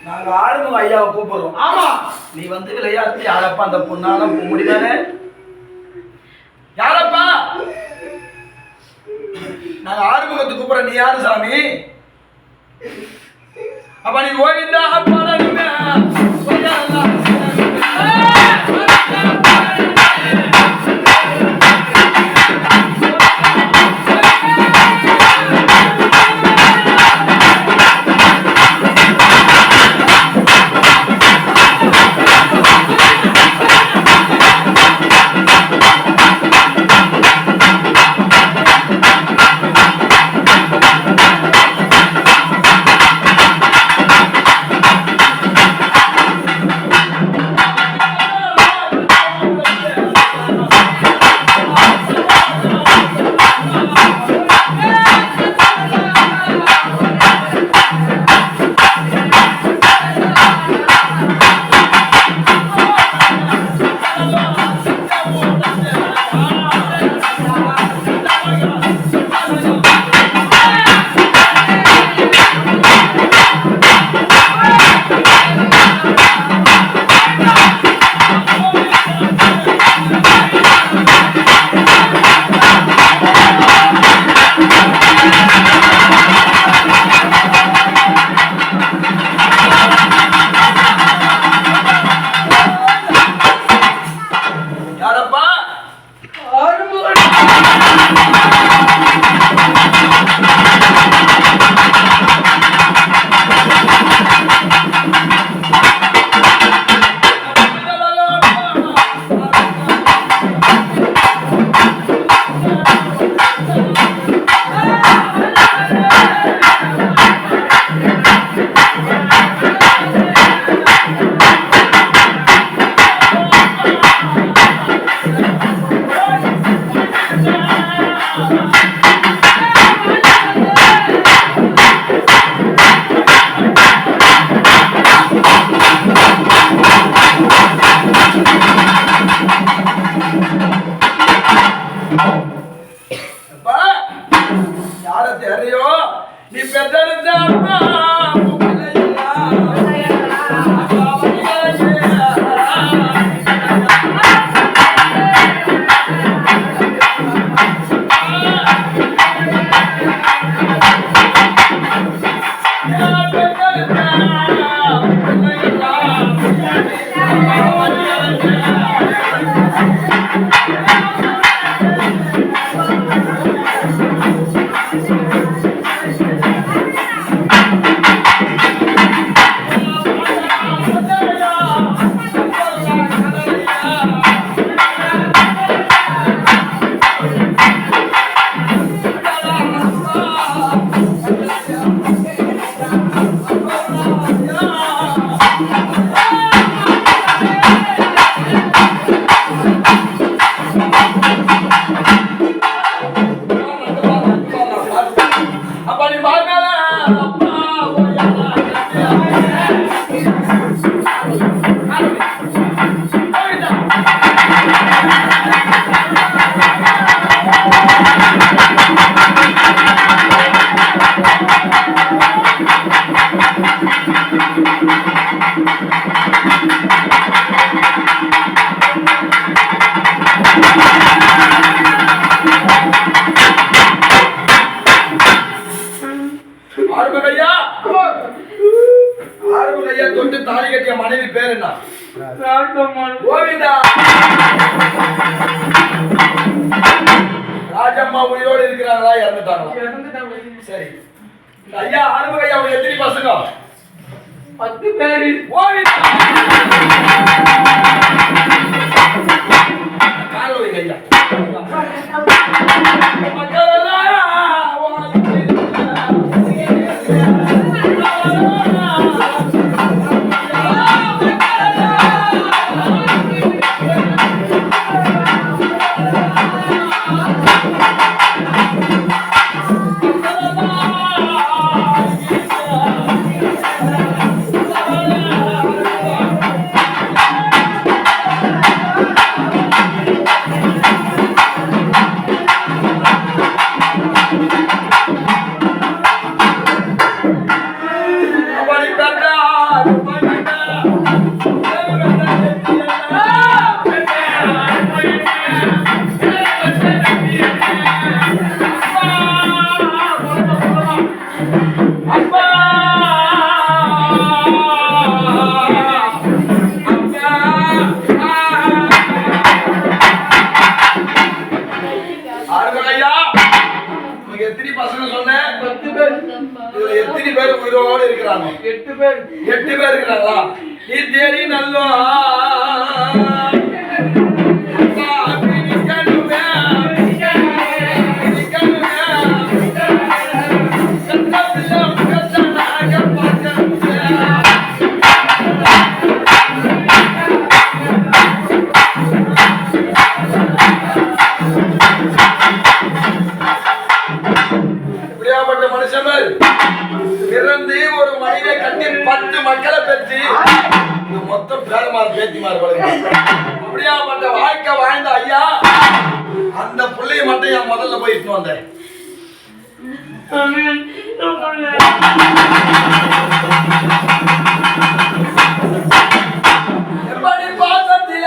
நாங்க ஆளுங்க ஐயாவை கூப்பிடுறோம். ஆமா, நீ வந்து விளையாட்டு யாரப்பா அந்த பொண்ணால முடிதானே? யாரப்பா? நாங்க ஆறுமுகத்துக்கு கூப்பிடுற, நீ யாரு சாமி? அப்ப நீ கோவிந்தா பாடணுமே. கையை தொட்டு தாலி கட்டிய மனைவி பேர் என்ன? கோவிந்தா. ராஜம்மா உயிரோடு இருக்கிறாங்களா இறந்துட்டாங்களா? சரி. ஐயா ஆறுமுக ஐயா அவங்க எத்தனை பசங்க? 10 பேரு. கோவிந்தா. கால் வைங்க ஐயா. எத்தனை பேர் உயிரோடு இருக்கிறாங்க? 8 பேர். 8 பேர் இருக்கிறாங்களா? நீ தேடி நல்லோ இப்படியாப்பட்ட மனுஷன் பிறந்து ஒரு மனைவியை கட்டி 10 மக்களை பெற்று மொத்தம் பேரமார் பேத்திமார் அப்படியாப்பட்ட வாழ்க்கை வாழ்ந்த ஐயா அந்த பிள்ளைய மட்டும் என் முதல்ல போயிட்டு வந்தேன். எப்படி பாசத்தில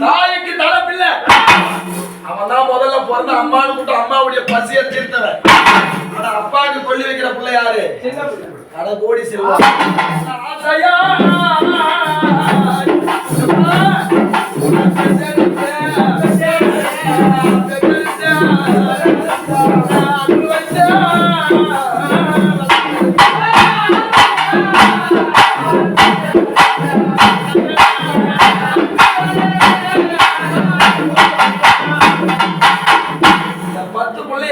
தாய்க்கு தலை பிள்ளை அவன் தான் முதல்ல பிறந்த அம்மானு கூட்ட அம்மாவுடைய பசியை தீர்த்தவன். ஆனா அப்பாவுக்கு கொல்லி வைக்கிற பிள்ளை யாரு? அட கோடி செல்வா.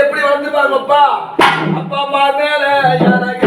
எப்படி வளர்ந்துப்பாங்க அப்பா அப்பா அம்மா மேல எனக்கு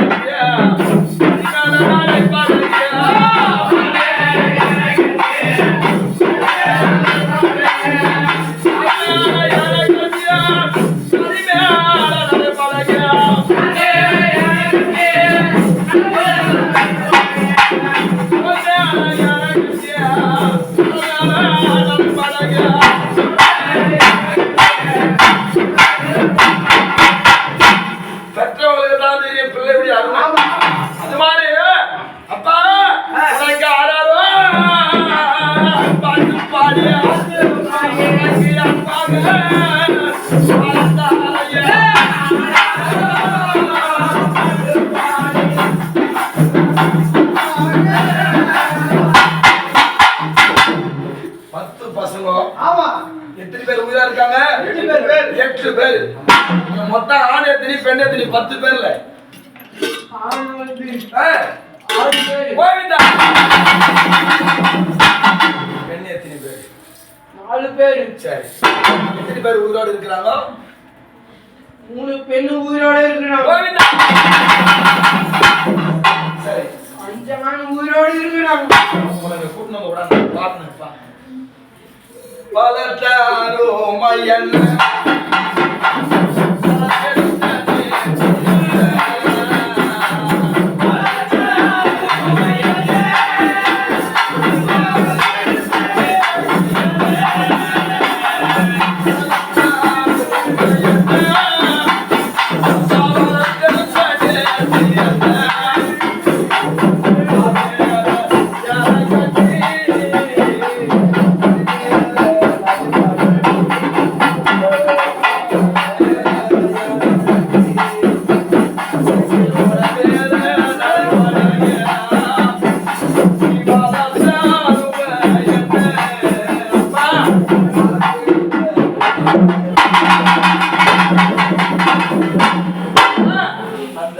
எத்தனை பேர் உயிரா இருக்காங்க? 8 பேர். மொத்தம் ஆண் எத்தனை பெண் எத்தனை? 10 பேர்ல பெண் எத்தனை பேர்? 4 பேர். சரி, எத்தனை பேர் உயிரோடு இருக்கிறாங்க? 3 பெண் உயிரோடு இருக்கிறாங்க. சரி, 5 ஆண் உயிரோடு இருக்கிறாங்க. உங்களை கூட்டணும் கூட பார்க்கணும்ப்பா. வளர்த்தாரோ மையன்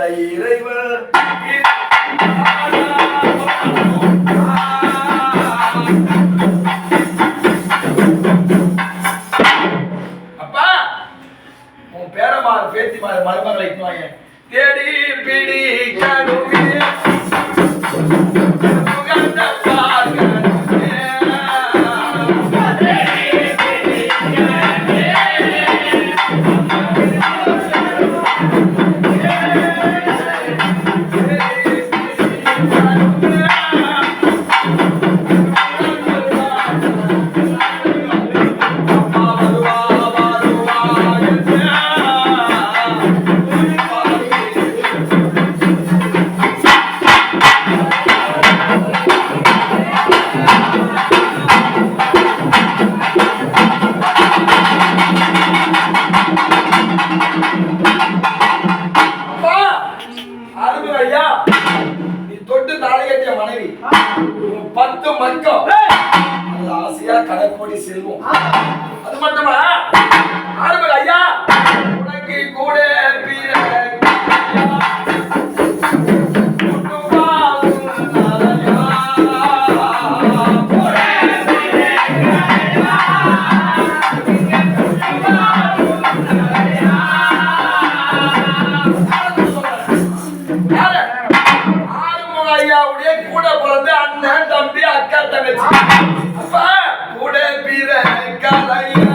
அந்த இறைவன் அப்பா உன் பேரமார் பேத்திமார் மருமகளை இட்டுவாங்க தேடி பிடி கடுவே மனைவி 10 மக்கள் ஆசையா கடற்கோடி செல்வோம். அது மட்டுமா ஆறுகள் ஐயா உனக்கு கூட கூட பிறந்த அண்ணன் தம்பி அக்கா தங்கச்சி அப்பா கூட பிற கலையா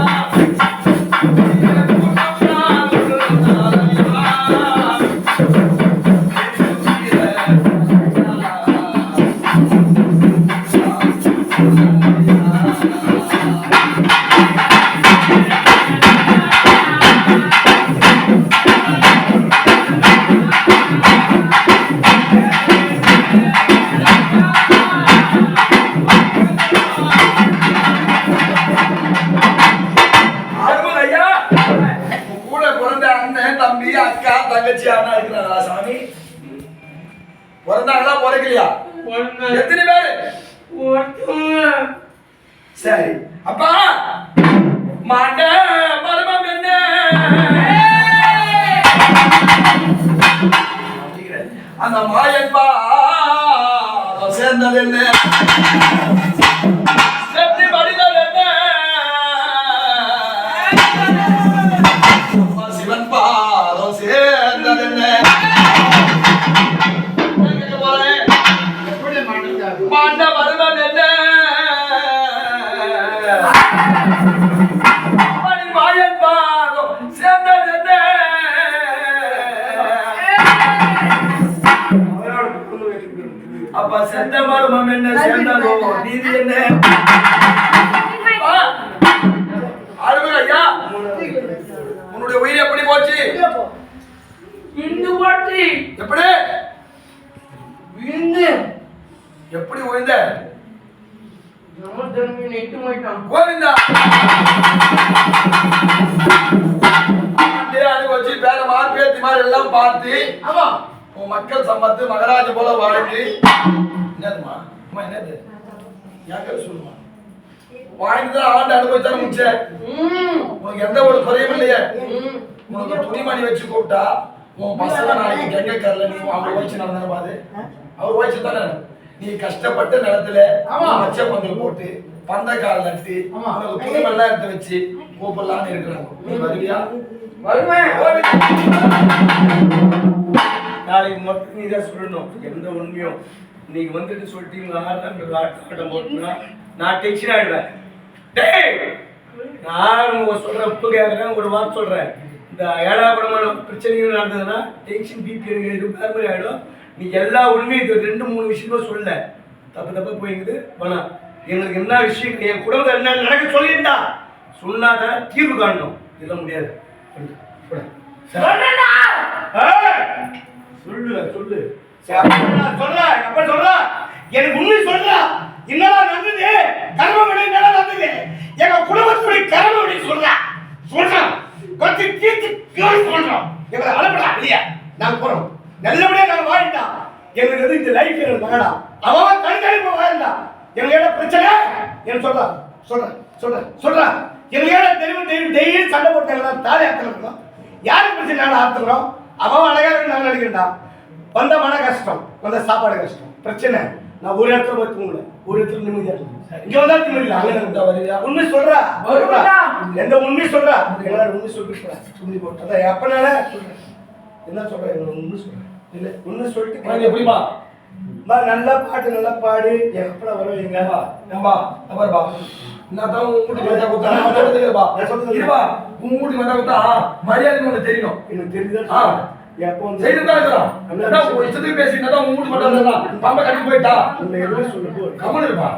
தங்கச்சியானா இருக்கிறாங்களா சாமி? பிறந்தாங்களா பிறக்கலையா? எத்தனை பேரு? சரி அப்பா மாண்ட மர்மம் என்ன? அந்த மாயன் பா சேர்ந்தது என்ன? செப்டி மனிதர் என்ன? சிவன் பாதம் சேர்ந்தது என்ன? மாண்ட மர்மம் என்ன? மாயன் பாதம் சேர்ந்தது என்ன? அப்ப செத்த மர்மம் என்ன சேர்ந்ததோ நீதி என்ன? ஐயா உன்னுடைய உயிர் எப்படி போச்சு? எப்படி எப்படி ஓய்ந்த? கோவிந்தா வச்சு பேர மார்பேத்தி மாதிரி எல்லாம் பார்த்து உன் மக்கள் சம்பத்து மகராஜ போல வாழ்க்கை என்னதுமா என்னது யாக்க சொல்லுமா வாழ்ந்துதான் ஆண்டு அனுபவிச்சாலும் முடிச்ச உனக்கு எந்த ஒரு குறையும் இல்லையே. உனக்கு துணிமணி வச்சு கூப்பிட்டா உன் பசங்க நாளைக்கு கெங்கக்கரில் நீ அவங்க ஓய்ச்சி நடந்தானே பாது அவர் ஓய்ச்சி தானே நீ கஷ்டப்பட்ட நிலத்துல பச்சை பந்தல் போட்டு பந்தக்கால் நட்டு உனக்கு துணிமெல்லாம் எடுத்து வச்சு கூப்பிடலான்னு இருக்கிறாங்க. நீ வருவியா? நாளைக்கு மட்டும் நீ தான் சொல்லணும் எந்த உண்மையும். நீங்க வந்துட்டு சொல்லிட்டீங்க ஆட்டம் போட்டுனா நான் டென்ஷன் ஆயிடுவேன். நான் சொல்ற உப்பு கேட்கறேன் ஒரு வார்த்தை சொல்றேன். இந்த ஏழாபடமான பிரச்சனைகள் நடந்ததுன்னா டென்ஷன் பிபி எனக்கு மாதிரி ஆயிடும். நீ எல்லா உண்மையும் 2-3 விஷயமா சொல்ல தப்பு போயிங்குது வேணாம். எங்களுக்கு என்ன விஷயம் என் குடும்பத்தில் என்ன நடக்க சொல்லியிருந்தா சொன்னாதான் தீர்வு காணணும். இதெல்லாம் முடியாது. சொல்லு சொல்லு சொல்ற அப்ப சொல்ற எனக்கு உண்மை சொல்ற என்னடா நடந்தது கர்மவினை என்னடா நடந்தது எங்க குடும்பத்துடைய கர்மவினை சொல்றான் கொஞ்சம் தீர்த்து கேள்வி சொல்றோம். எங்களை அனுப்படா இல்லையா? நாங்க போறோம் நல்லபடியா நாங்க வாழ்ந்தோம். எங்களுக்கு வந்து இந்த லைஃப் எங்களுக்கு வேணாம். அவன் கண்காணிப்பு வாழ்ந்தா எங்களோட பிரச்சனை என்ன சொல்ற எங்களோட டெய்லி சண்டை போட்டாங்க தாலி அர்த்தம் யாருக்கு பிரச்சனை நாங்கள் அர்த்தம் அவன் அழகா நாங்கள் நினைக்கிறா வந்த மன கஷ்டம், வந்த சாப்பாடு கஷ்டம், பிரச்சனை. நான் ஒரு இடத்துல போய் தூங்கல, ஒரு இடத்துல நிம்மதியா இருக்கேன். இங்க வந்தா நிம்மதி இல்ல, அங்க இருந்தா வருவியா? உண்மை சொல்றா, எந்த உண்மை சொல்றா? எல்லாரும் உண்மை சொல்லிட்டு துணி போட்டு அதான் அப்பனால என்ன சொல்றேன், உண்மை சொல்றேன் இல்ல, உண்மை சொல்லிட்டு எப்படிமா நல்லா பாட்டு நல்லா பாடு. என் அப்பா வருவீங்க ஏம்பா நம்பர்பா என்னதான் உன் வீட்டுக்கு வந்தா கொடுத்தா நான் சொல்றதுக்குப்பா இருப்பா உன் வீட்டுக்கு வந்தா கொடுத்தா மரியாதை உனக்கு தெரியணும். எனக்கு தெரியுதா? எப்போ செய்துதான் இருக்கிறோம் இஷ்டத்துக்கு பேசி என்னதான் உன் வீட்டுக்கு மட்டும் வந்தா பம்ப கட்டி போயிட்டா எதுவும் சொல்லுங்க கமல் இருப்பா